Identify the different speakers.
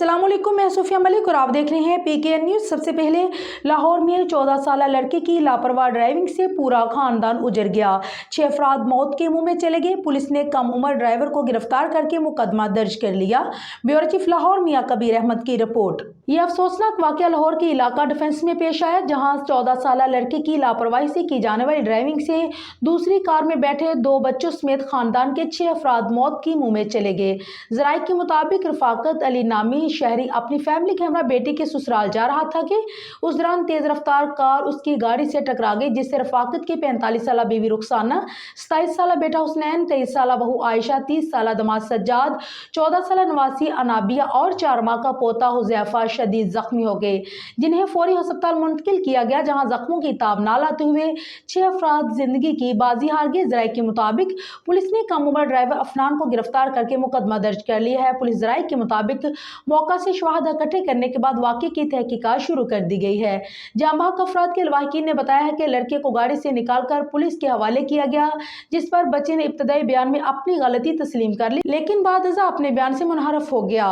Speaker 1: अस्सलाम वालेकुम, मैं सूफिया मलिक और आप देख रहे हैं PKN न्यूज़। सबसे पहले लाहौर में 14 साल लड़के की लापरवाह ड्राइविंग से पूरा खानदान उजड़ गया। 6 अफराद मौत के मुंह में चले गए। पुलिस ने कम उम्र ड्राइवर को गिरफ्तार करके मुकदमा दर्ज कर लिया। ब्यूरो चीफ लाहौर मियां कबीर अहमद की रिपोर्ट। यह अफसोसनाक वाकया लाहौर के इलाका डिफेंस में पेश आया, जहां 14 साल लड़के की लापरवाही से की जाने वाली ड्राइविंग से दूसरी कार में बैठे 2 बच्चों समेत खानदान के 6 अफराद मौत के मुंह में चले गए। जराये के मुताबिक रफाकत अली नामी शहरी अपनी फैमिली के हमरा बेटे के ससुराल जा रहा था कि उस दौरान तेज रफ्तार कार उसकी गाड़ी से टकरा गई, जिससे रफाकत की 45 साल बीवी रुखसाना, 27 साल बेटा हुसनैन, 23 साल बहू आयशा, 30 साल दमाद सज्जाद, 14 साल नवासी अनाबिया और 4 माह का पोता हुजैफा शदीद जख्मी हो गए, जिन्हें फौरी अस्पताल मुंतकिल किया गया, जहां जख्मों की ताब ना लाते हुए 6 अफराद जिंदगी की बाजी हार गए। जराये के मुताबिक पुलिस ने कम उम्र ड्राइवर अफनान को गिरफ्तार करके मुकदमा दर्ज कर लिया है। पुलिस जराये के मुताबिक मौका से शवाहद इकट्ठे करने के बाद वाकये की तहकीकात शुरू कर दी गई है। जाँ बहक अफराद के लवाहिकीन ने बताया है कि लड़के को गाड़ी से निकालकर पुलिस के हवाले किया गया, जिस पर बच्चे ने इब्तदाई बयान में अपनी गलती तस्लीम कर ली, लेकिन बाद अपने बयान से मुनहरफ हो गया।